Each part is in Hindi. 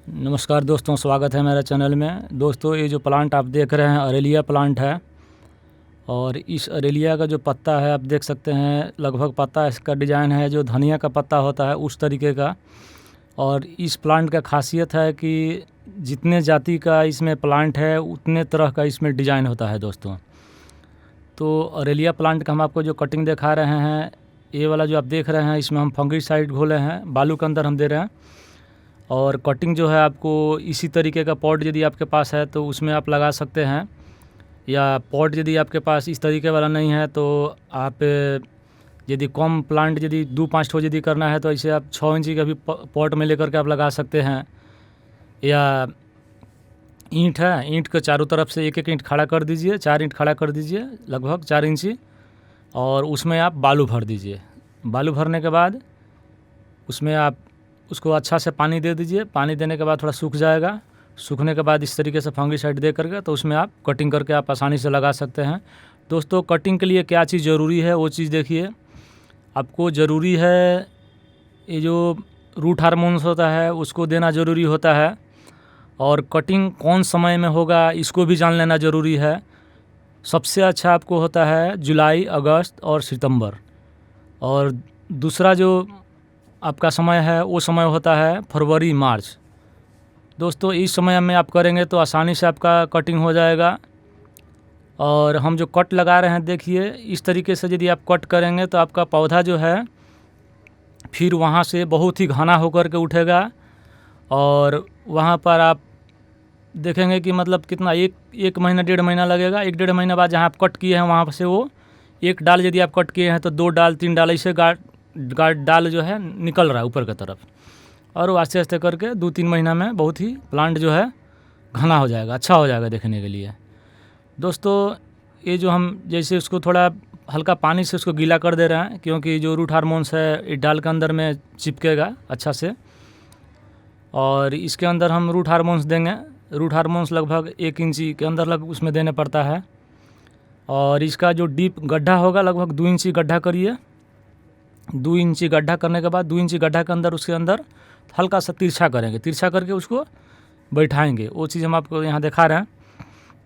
नमस्कार दोस्तों, स्वागत है मेरे चैनल में। दोस्तों, ये जो प्लांट आप देख रहे हैं अरेलिया प्लांट है। और इस अरेलिया का जो पत्ता है आप देख सकते हैं, लगभग पत्ता इसका डिज़ाइन है जो धनिया का पत्ता होता है उस तरीके का। और इस प्लांट का खासियत है कि जितने जाति का इसमें प्लांट है उतने तरह का इसमें डिज़ाइन होता है दोस्तों। तो अरेलिया प्लांट का हम आपको जो कटिंग दिखा रहे हैं, ये वाला जो आप देख रहे हैं, इसमें हम फंगिसाइड घोले हैं, बालू के अंदर हम दे रहे हैं। और कटिंग जो है आपको इसी तरीके का पॉट यदि आपके पास है तो उसमें आप लगा सकते हैं, या पॉट यदि आपके पास इस तरीके वाला नहीं है तो आप यदि कम प्लांट यदि 2-5 ठो यदि करना है तो ऐसे आप 6 इंची का भी पॉट में लेकर के आप लगा सकते हैं। या ईंट है, ईंट के चारों तरफ से एक एक ईंट खड़ा कर दीजिए, 4 ईंट खड़ा कर दीजिए लगभग 4 इंची, और उसमें आप बालू भर दीजिए। बालू भरने के बाद उसमें आप उसको अच्छा से पानी दे दीजिए। पानी देने के बाद थोड़ा सूख जाएगा। सूखने के बाद इस तरीके से फंगिसाइड दे करके तो उसमें आप कटिंग करके आप आसानी से लगा सकते हैं। दोस्तों, कटिंग के लिए क्या चीज़ ज़रूरी है वो चीज़ देखिए। आपको ज़रूरी है ये जो रूट हार्मोन्स होता है उसको देना ज़रूरी होता है। और कटिंग कौन समय में होगा इसको भी जान लेना ज़रूरी है। सबसे अच्छा आपको होता है जुलाई, अगस्त और सितंबर। और दूसरा जो आपका समय है वो समय होता है फरवरी, मार्च। दोस्तों, इस समय में आप करेंगे तो आसानी से आपका कटिंग हो जाएगा। और हम जो कट लगा रहे हैं देखिए, इस तरीके से यदि आप कट करेंगे तो आपका पौधा जो है फिर वहाँ से बहुत ही घना होकर के उठेगा। और वहाँ पर आप देखेंगे कि मतलब कितना एक महीना 1.5 महीना लगेगा। 1-1.5 महीना बाद जहाँ आप कट किए हैं वहाँ से वो एक डाल यदि आप कट किए हैं तो 2 डाल 3 डाल ऐसे डाल जो है निकल रहा है ऊपर की तरफ। और वो आस्ते आस्ते करके 2-3 महीना में बहुत ही प्लांट जो है घना हो जाएगा, अच्छा हो जाएगा देखने के लिए। दोस्तों, ये जो हम जैसे उसको थोड़ा हल्का पानी से उसको गीला कर दे रहे हैं, क्योंकि जो रूट हार्मोन्स है इस डाल के अंदर में चिपकेगा अच्छा से। और इसके अंदर हम रूट हार्मोन्स देंगे। रूट हार्मोन्स लगभग 1 इंची के अंदर उसमें देने पड़ता है। और इसका जो डीप गड्ढा होगा लगभग 2 इंची गड्ढा करिए। 2 इंची गड्ढा करने के बाद 2 इंची गड्ढा के अंदर उसके अंदर हल्का सा तिरछा करेंगे, तिरछा करके उसको बैठाएंगे। वो चीज़ हम आपको यहाँ दिखा रहे हैं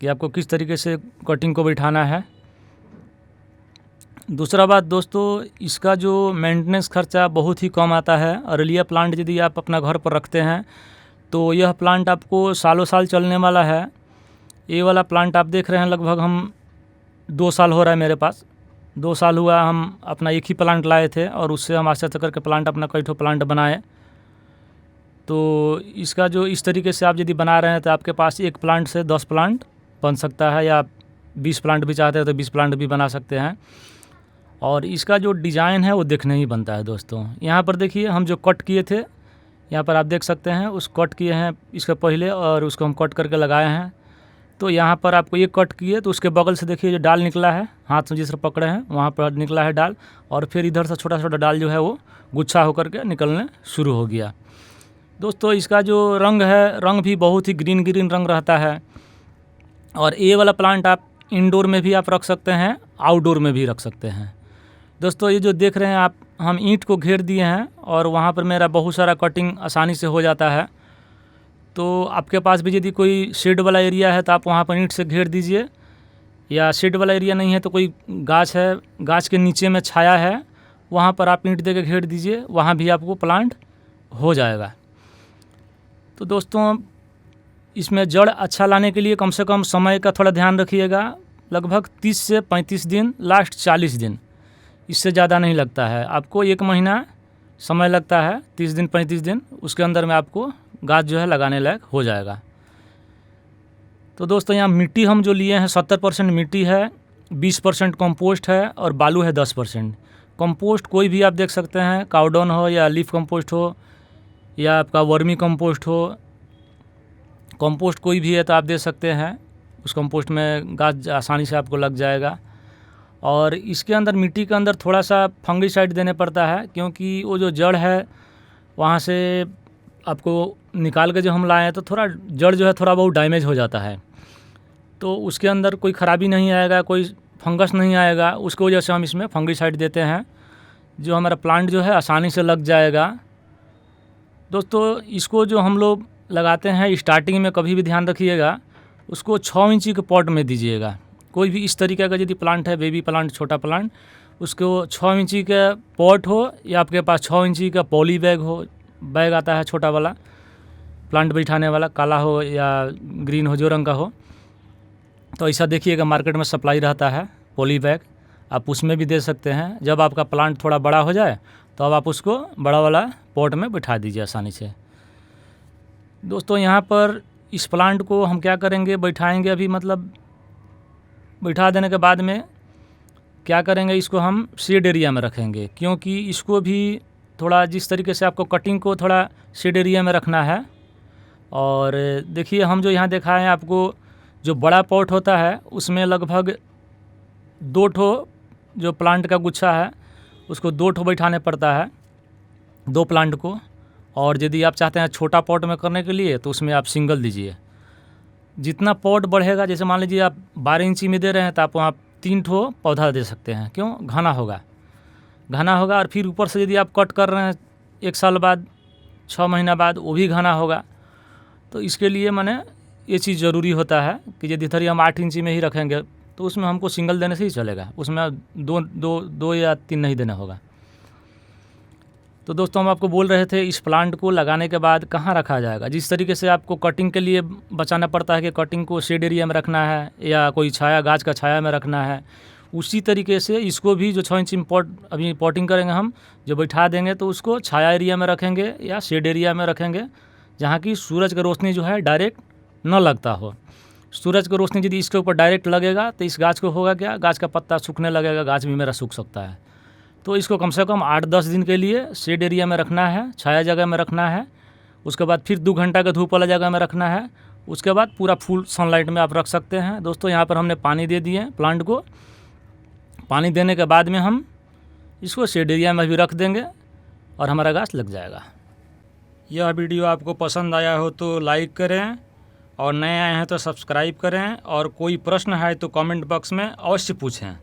कि आपको किस तरीके से कटिंग को बैठाना है। दूसरा बात दोस्तों, इसका जो मेंटेनेंस खर्चा बहुत ही कम आता है। अरेलिया प्लांट यदि आप अपना घर पर रखते हैं तो यह प्लांट आपको सालों साल चलने वाला है। ये वाला प्लांट आप देख रहे हैं, लगभग हम 2 साल हो रहा है मेरे पास। 2 साल हुआ हम अपना एक ही प्लांट लाए थे और उससे हम आस्ते आस्ते करके प्लांट अपना कई ठो प्लांट बनाए। तो इसका जो इस तरीके से आप यदि बना रहे हैं तो आपके पास एक प्लांट से 10 प्लांट बन सकता है, या 20 प्लांट भी चाहते हैं तो 20 प्लांट भी बना सकते हैं। और इसका जो डिज़ाइन है वो देखने ही बनता है दोस्तों। यहाँ पर देखिए, हम जो कट किए थे यहाँ पर आप देख सकते हैं, उस कट किए हैं इसके पहले और उसको हम कट करके लगाए हैं। तो यहाँ पर आपको ये कट किए तो उसके बगल से देखिए जो डाल निकला है, हाथ से जिस तरह पकड़े हैं वहाँ पर निकला है डाल। और फिर इधर से छोटा छोटा डाल जो है वो गुच्छा होकर के निकलने शुरू हो गया। दोस्तों, इसका जो रंग है, रंग भी बहुत ही ग्रीन ग्रीन रंग रहता है। और ये वाला प्लांट आप इंडोर में भी आप रख सकते हैं, आउटडोर में भी रख सकते हैं। दोस्तों, ये जो देख रहे हैं आप, हम ईंट को घेर दिए हैं और वहाँ पर मेरा बहुत सारा कटिंग आसानी से हो जाता है। तो आपके पास भी यदि कोई शेड वाला एरिया है तो आप वहाँ पर ईंट से घेर दीजिए। या शेड वाला एरिया नहीं है तो कोई गाछ है, गाछ के नीचे में छाया है, वहाँ पर आप ईंट दे के घेर दीजिए, वहाँ भी आपको प्लांट हो जाएगा। तो दोस्तों, इसमें जड़ अच्छा लाने के लिए कम से कम समय का थोड़ा ध्यान रखिएगा। लगभग 30 से 35 दिन, लास्ट 40 दिन, इससे ज़्यादा नहीं लगता है। आपको 1 महीना समय लगता है, 30 दिन 35 दिन, उसके अंदर में आपको गाछ जो है लगाने लायक हो जाएगा। तो दोस्तों, यहाँ मिट्टी हम जो लिए हैं 70% मिट्टी है, 20% कंपोस्ट है और बालू है 10%। कंपोस्ट कोई भी आप देख सकते हैं, काउडन हो या लीफ कंपोस्ट हो या आपका वर्मी कंपोस्ट हो, कंपोस्ट कोई भी है तो आप दे सकते हैं। उस कंपोस्ट में गाछ आसानी से आपको लग जाएगा। और इसके अंदर मिट्टी के अंदर थोड़ा सा फंगिसाइड देने पड़ता है, क्योंकि वो जो जड़ है वहाँ से आपको निकाल के जो हम लाए हैं तो थोड़ा जड़ जो है थोड़ा बहुत डैमेज हो जाता है। तो उसके अंदर कोई ख़राबी नहीं आएगा, कोई फंगस नहीं आएगा, उसकी वजह से हम इसमें फंगिसाइड देते हैं, जो हमारा प्लांट जो है आसानी से लग जाएगा। दोस्तों, इसको जो हम लोग लगाते हैं स्टार्टिंग में कभी भी ध्यान रखिएगा उसको 6 इंची के पॉट में दीजिएगा। कोई भी इस तरीके का यदि प्लांट है, बेबी प्लांट, छोटा प्लांट, उसको 6 इंची का पॉट हो या आपके पास 6 इंची का पॉली बैग हो, बैग आता है छोटा वाला प्लांट बैठाने वाला, काला हो या ग्रीन हो, जो रंग का हो, तो ऐसा देखिएगा मार्केट में सप्लाई रहता है पॉली बैग, आप उसमें भी दे सकते हैं। जब आपका प्लांट थोड़ा बड़ा हो जाए तो अब आप उसको बड़ा वाला पॉट में बैठा दीजिए आसानी से। दोस्तों यहाँ पर इस प्लांट को हम क्या करेंगे, बैठाएंगे अभी, मतलब बैठा देने के बाद में क्या करेंगे, इसको हम शेड एरिया में रखेंगे, क्योंकि इसको भी थोड़ा जिस तरीके से आपको कटिंग को थोड़ा शेड एरिया में रखना है। और देखिए हम जो यहाँ दिखाए हैं आपको, जो बड़ा पॉट होता है उसमें लगभग 2 ठो जो प्लांट का गुच्छा है उसको 2 ठो बैठाने पड़ता है, 2 प्लांट को। और यदि आप चाहते हैं छोटा पॉट में करने के लिए तो उसमें आप सिंगल दीजिए। जितना पॉट बढ़ेगा, जैसे मान लीजिए आप 12 इंची में दे रहे हैं तो आप वहाँ 3 ठो पौधा दे सकते हैं, क्यों, घना होगा, घना होगा। और फिर ऊपर से यदि आप कट कर रहे हैं 1 साल बाद, 6 महीना बाद, वो भी घना होगा। तो इसके लिए मैंने ये चीज़ ज़रूरी होता है कि यदि थोड़ी हम 8 इंची में ही रखेंगे तो उसमें हमको सिंगल देने से ही चलेगा, उसमें दो या 3 नहीं देना होगा। तो दोस्तों हम आपको बोल रहे थे इस प्लांट को लगाने के बाद कहाँ रखा जाएगा। जिस तरीके से आपको कटिंग के लिए बचाना पड़ता है कि कटिंग को शेड एरिया में रखना है या कोई छाया, गाछ का छाया में रखना है, उसी तरीके से इसको भी जो 6 इंची में पॉट अभी पॉटिंग करेंगे हम, जो बैठा देंगे तो उसको छाया एरिया में रखेंगे या शेड एरिया में रखेंगे, जहाँ की सूरज की रोशनी जो है डायरेक्ट न लगता हो। सूरज की रोशनी यदि इसके ऊपर डायरेक्ट लगेगा तो इस गाछ को होगा क्या, गाछ का पत्ता सूखने लगेगा, गाछ भी मेरा सूख सकता है। तो इसको कम से कम 8-10 दिन के लिए शेड एरिया में रखना है, छाया जगह में रखना है। उसके बाद फिर 2 घंटा का धूप वाला जगह में रखना है। उसके बाद पूरा फुल सनलाइट में आप रख सकते हैं। दोस्तों यहाँ पर हमने पानी दे दिए प्लांट को। पानी देने के बाद में हम इसको शेड एरिया में भी रख देंगे और हमारा गाछ लग जाएगा। यह वीडियो आपको पसंद आया हो तो लाइक करें, और नए आए हैं तो सब्सक्राइब करें, और कोई प्रश्न है तो कमेंट बॉक्स में अवश्य पूछें।